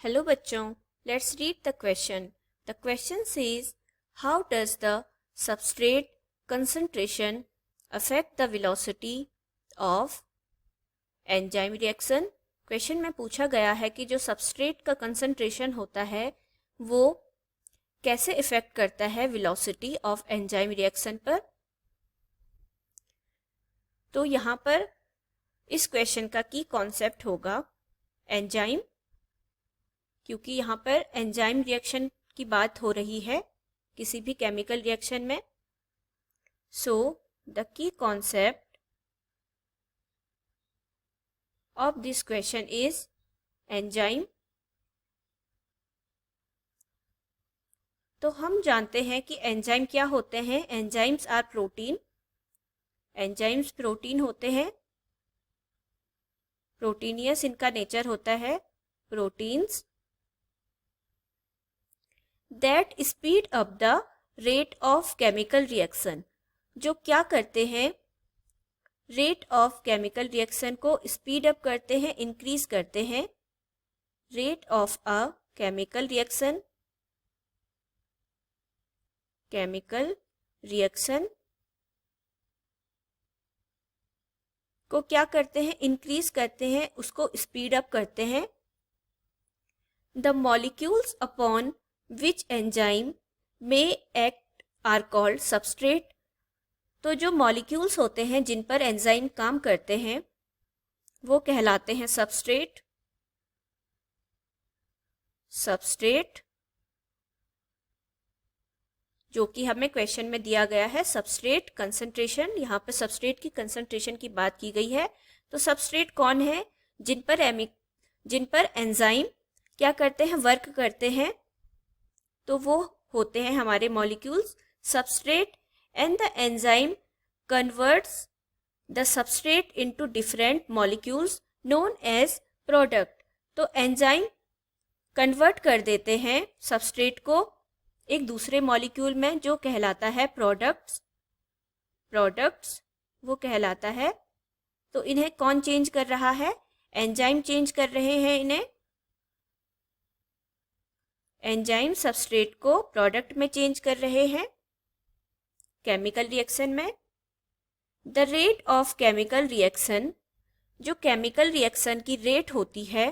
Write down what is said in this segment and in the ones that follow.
Hello बच्चों, let's read the question. The question says, how does the substrate concentration affect the velocity of enzyme reaction? Question में पूछा गया है कि जो सबस्ट्रेट का कंसंट्रेशन होता है वो कैसे इफेक्ट करता है वेलोसिटी ऑफ एंजाइम रिएक्शन पर। तो यहाँ पर इस क्वेश्चन का की कॉन्सेप्ट होगा एंजाइम, क्योंकि यहाँ पर एंजाइम रिएक्शन की बात हो रही है किसी भी केमिकल रिएक्शन में। So the key concept of this question is enzyme। तो हम जानते हैं कि एंजाइम क्या होते हैं। Enzymes are protein. Enzymes protein होते हैं, प्रोटीनियस इनका नेचर होता है। Proteins that speed up the rate of chemical reaction, जो क्या करते हैं, रेट ऑफ केमिकल रिएक्शन को स्पीड अप करते हैं, इंक्रीज करते हैं। Rate of a chemical reaction, chemical reaction को क्या करते हैं, इंक्रीज करते हैं, उसको स्पीड अप करते हैं। The molecules upon which enzyme may act are called substrate. तो जो मॉलिक्यूल्स होते हैं जिन पर एंजाइम काम करते हैं वो कहलाते हैं सबस्ट्रेट। सबस्ट्रेट जो कि हमें क्वेश्चन में दिया गया है, सबस्ट्रेट कंसंट्रेशन, यहाँ पे सबस्ट्रेट की कंसंट्रेशन की बात की गई है। तो सबस्ट्रेट कौन है, जिन पर एंजाइम क्या करते हैं, वर्क करते हैं, तो वो होते हैं हमारे molecules substrate. and the enzyme converts the substrate into different molecules known as product। तो एंजाइम कन्वर्ट कर देते हैं सबस्ट्रेट को एक दूसरे मॉलिक्यूल में जो कहलाता है प्रोडक्ट्स। प्रोडक्ट्स वो कहलाता है। तो इन्हें कौन चेंज कर रहा है, एंजाइम चेंज कर रहे हैं इन्हें। एंजाइम सबस्ट्रेट को प्रोडक्ट में चेंज कर रहे हैं केमिकल रिएक्शन में। The rate of chemical reaction, जो केमिकल रिएक्शन की रेट होती है,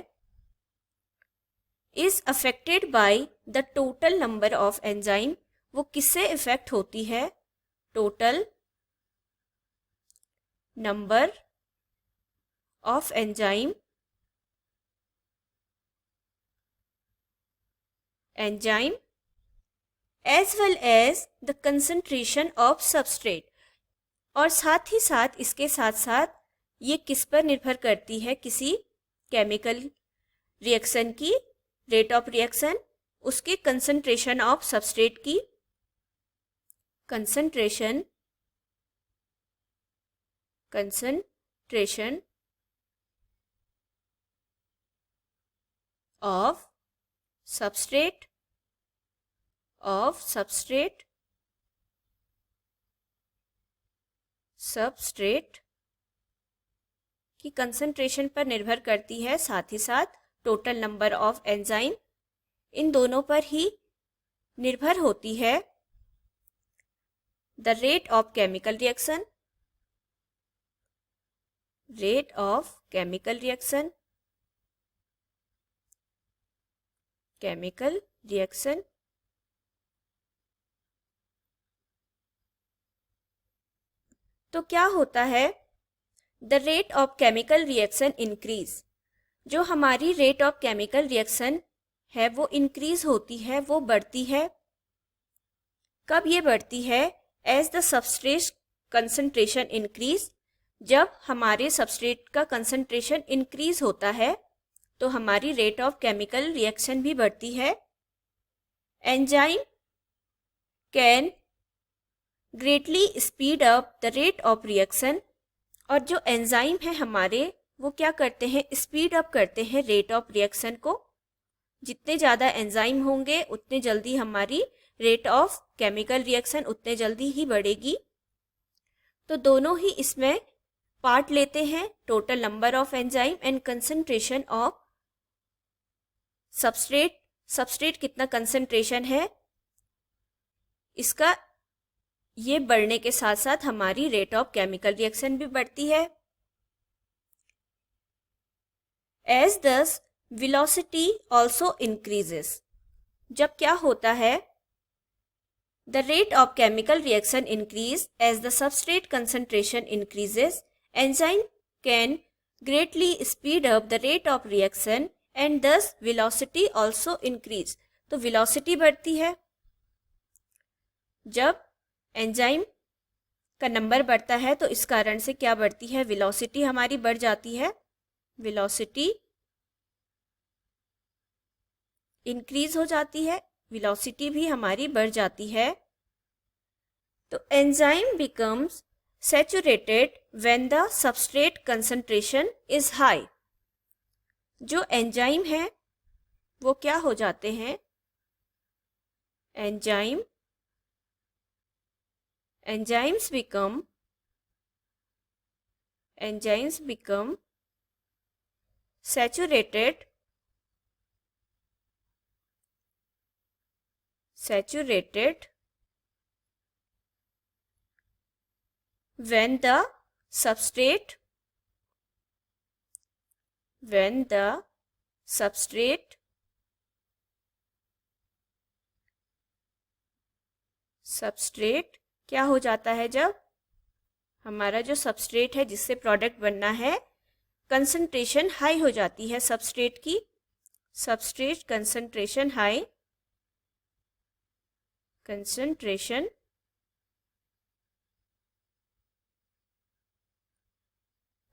is affected by the total number of enzyme. वो किससे इफेक्ट होती है, total number of enzyme, enzyme as well as the concentration of substrate. और साथ ही साथ इसके साथ साथ ये किस पर निर्भर करती है, किसी केमिकल रिएक्शन की रेट ऑफ रिएक्शन, उसके कंसंट्रेशन ऑफ सबस्ट्रेट की। कंसंट्रेशन ऑफ सबस्ट्रेट सबस्ट्रेट की कंसंट्रेशन पर निर्भर करती है, साथ ही साथ टोटल नंबर ऑफ एंजाइम, इन दोनों पर ही निर्भर होती है the rate of chemical reaction. Rate of chemical reaction, chemical reaction. तो क्या होता है, the rate of chemical reaction increase. जो हमारी रेट ऑफ केमिकल रिएक्शन है वो इंक्रीज होती है, वो बढ़ती है। कब ये बढ़ती है, as the substrate concentration increase. जब हमारे सबस्ट्रेट का कंसंट्रेशन इंक्रीज होता है तो हमारी रेट ऑफ केमिकल रिएक्शन भी बढ़ती है। Enzyme can greatly speed up the rate of reaction. और जो एंजाइम है हमारे वो क्या करते हैं, स्पीड अप करते हैं रेट ऑफ रिएक्शन को। जितने ज़्यादा एंजाइम होंगे उतने जल्दी हमारी रेट ऑफ केमिकल रिएक्शन उतने जल्दी ही बढ़ेगी। तो दोनों ही इसमें पार्ट लेते हैं, total number of enzyme and concentration of substrate कितना कंसंट्रेशन है, इसका ये बढ़ने के साथ साथ हमारी रेट ऑफ केमिकल रिएक्शन भी बढ़ती है। एज दस वेलोसिटी ऑल्सो इंक्रीजेस, जब क्या होता है, the rate of chemical reaction increase as the substrate concentration increases. Enzyme can greatly speed up the rate of reaction and thus velocity also increase. तो velocity बढ़ती है। जब एंजाइम का नंबर बढ़ता है तो इस कारण से क्या बढ़ती है, velocity हमारी बढ़ जाती है, velocity इंक्रीज हो जाती है, वेलोसिटी भी हमारी बढ़ जाती है। तो enzyme becomes saturated when the substrate concentration is high. जो एंजाइम है वो क्या हो जाते हैं, enzymes become saturated when the substrate क्या हो जाता है, जब हमारा जो सबस्ट्रेट है जिससे प्रोडक्ट बनना है, कंसंट्रेशन हाई हो जाती है सबस्ट्रेट की, substrate concentration high, concentration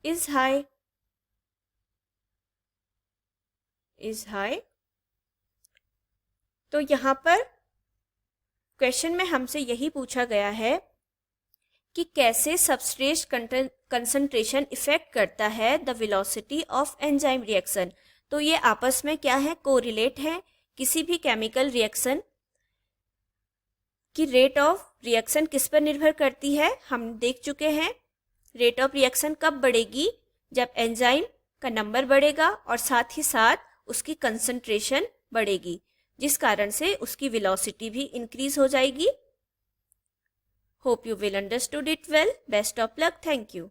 is high, तो यहाँ पर क्वेश्चन में हमसे यही पूछा गया है कि कैसे सबस्ट्रेट कंसंट्रेशन इफेक्ट करता है the velocity of enzyme reaction. तो ये आपस में क्या है, कोरिलेट है। किसी भी केमिकल रिएक्शन कि रेट ऑफ रिएक्शन किस पर निर्भर करती है, हम देख चुके हैं। रेट ऑफ रिएक्शन कब बढ़ेगी, जब एंजाइम का नंबर बढ़ेगा और साथ ही साथ उसकी कंसंट्रेशन बढ़ेगी, जिस कारण से उसकी वेलोसिटी भी इंक्रीज हो जाएगी। Hope you will understood it well. Best of luck. Thank you.